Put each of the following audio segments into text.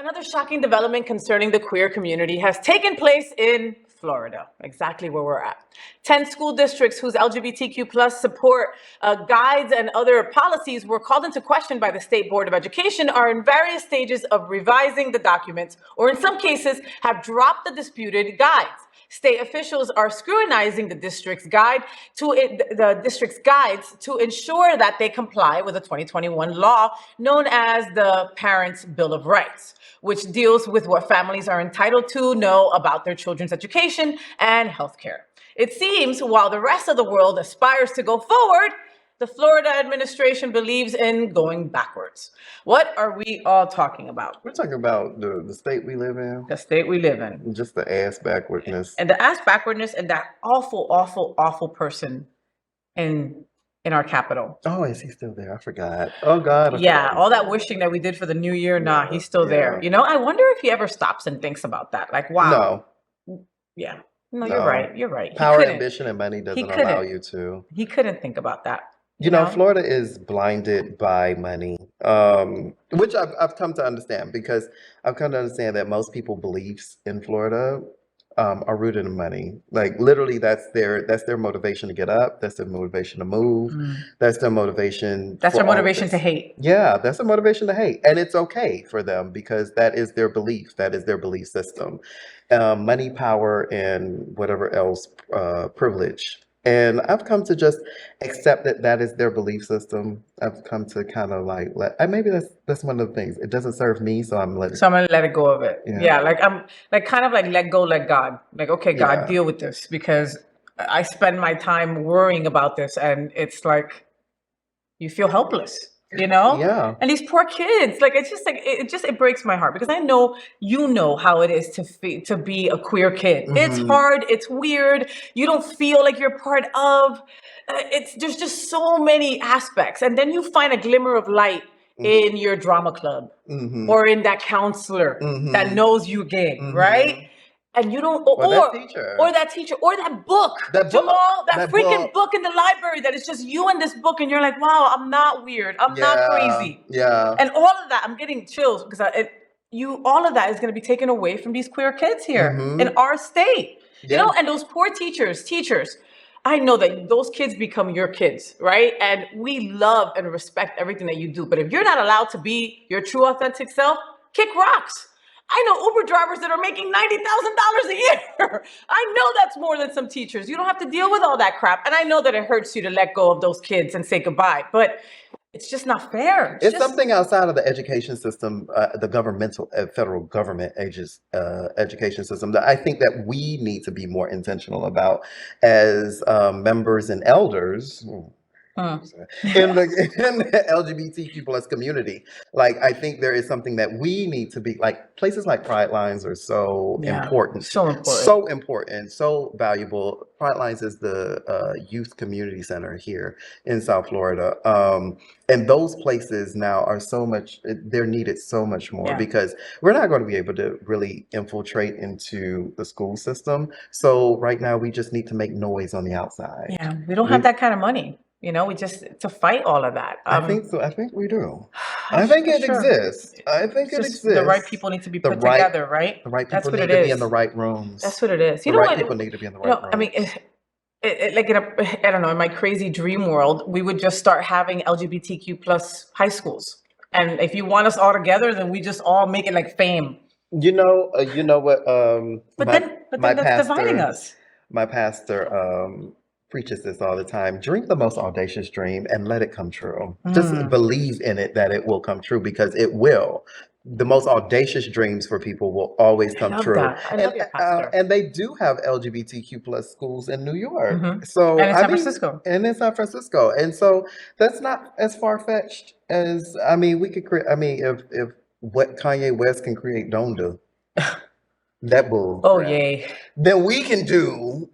Another shocking development concerning the queer community has taken place in Florida, exactly where we're at. 10 school districts whose LGBTQ plus support guides and other policies were called into question by the State Board of Education are in various stages of revising the documents, or in some cases have dropped the disputed guides. State officials are scrutinizing the district's guides to ensure that they comply with the 2021 law known as the Parents' Bill of Rights, which deals with what families are entitled to know about their children's education and healthcare. It seems while the rest of the world aspires to go forward, the Florida administration believes in going backwards. What are we all talking about? We're talking about the state we live in. The state we live in. Just the ass backwardness. And the ass backwardness and that awful, awful, awful person in our capital. Oh, is he still there? I forgot. Oh, God. Yeah, all that wishing that we did for the new year, nah, he's still there. You know, I wonder if he ever stops and thinks about that. Like, wow. No. Yeah. No, you're right. You're right. Power, ambition, and money doesn't allow you to. He couldn't think about that. You know, Florida is blinded by money, which I've come to understand, because I've come to understand that most people's beliefs in Florida are rooted in money. Like literally, that's their motivation to get up. That's their motivation to move. That's their motivation. That's their motivation to hate. Yeah, that's their motivation to hate, and it's okay for them because that is their belief. That is their belief system. Money, power, and whatever else, privilege. And I've come to just accept that that is their belief system. I've come to kind of like maybe that's one of the things. It doesn't serve me, so I'm letting. So I'm gonna let it go of it. Yeah, like I'm like kind of like let go, let God. Like okay, God, deal with this, because I spend my time worrying about this, and it's like you feel helpless. You know? Yeah. And these poor kids, like it's just like it breaks my heart, because I know you know how it is to be a queer kid. It's hard, it's weird. You don't feel like you're part of. There's just so many aspects, and then you find a glimmer of light in your drama club or in that counselor that knows you gay, right? And you don't, or that teacher, or that book, Jamal, that freaking book in the library that is just you and this book, and you're like, wow, I'm not weird, I'm not crazy, and all of that, I'm getting chills because all of that is going to be taken away from these queer kids here in our state, you know, and those poor teachers. I know that those kids become your kids, right? And we love and respect everything that you do, but if you're not allowed to be your true, authentic self, kick rocks. I know Uber drivers that are making $90,000 a year. I know that's more than some teachers. You don't have to deal with all that crap. And I know that it hurts you to let go of those kids and say goodbye, but it's just not fair. It's something outside of the education system, the governmental, federal government education system that I think that we need to be more intentional about as members and elders. In the LGBTQ plus community. Like, I think there is something that we need to be, like, places like Pride Lines are so important. So important, so valuable. Pride Lines is the youth community center here in South Florida. And those places now are they're needed so much more because we're not going to be able to really infiltrate into the school system. So right now we just need to make noise on the outside. Yeah, we don't have that kind of money. You know, we just to fight all of that. I think so. I think we do. I think it exists. I think it exists. The right people need to be put together, right? The right people need to be in the right rooms. That's what it is. The right people need to be in the right rooms. I mean, like I don't know, in my crazy dream world, we would just start having LGBTQ plus high schools, and if you want us all together, then we just all make it like fame. You know what? But then that's dividing us. My pastor preaches this all the time. Dream the most audacious dream and let it come true. Just believe in it that it will come true, because it will. The most audacious dreams for people will always come true. I love your pastor. And they do have LGBTQ plus schools in New York. So and in San Francisco. And in San Francisco. And so that's not as far-fetched as, we could create, if what Kanye West can create Donda. That bull. Oh, yay. Then we can do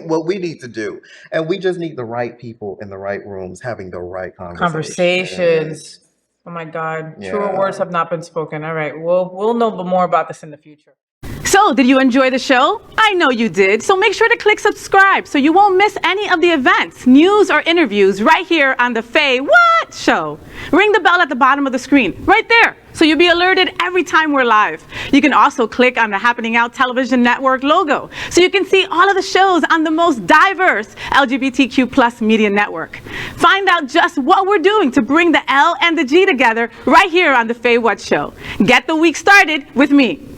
what we need to do. And we just need the right people in the right rooms having the right conversations. Oh my God. Truer words have not been spoken. All right. We'll know more about this in the future. So, did you enjoy the show? I know you did, so make sure to click subscribe so you won't miss any of the events, news, or interviews right here on the Faye What Show. Ring the bell at the bottom of the screen, right there, so you'll be alerted every time we're live. You can also click on the Happening Out Television Network logo, so you can see all of the shows on the most diverse LGBTQ plus media network. Find out just what we're doing to bring the L and the G together right here on the Faye What Show. Get the week started with me.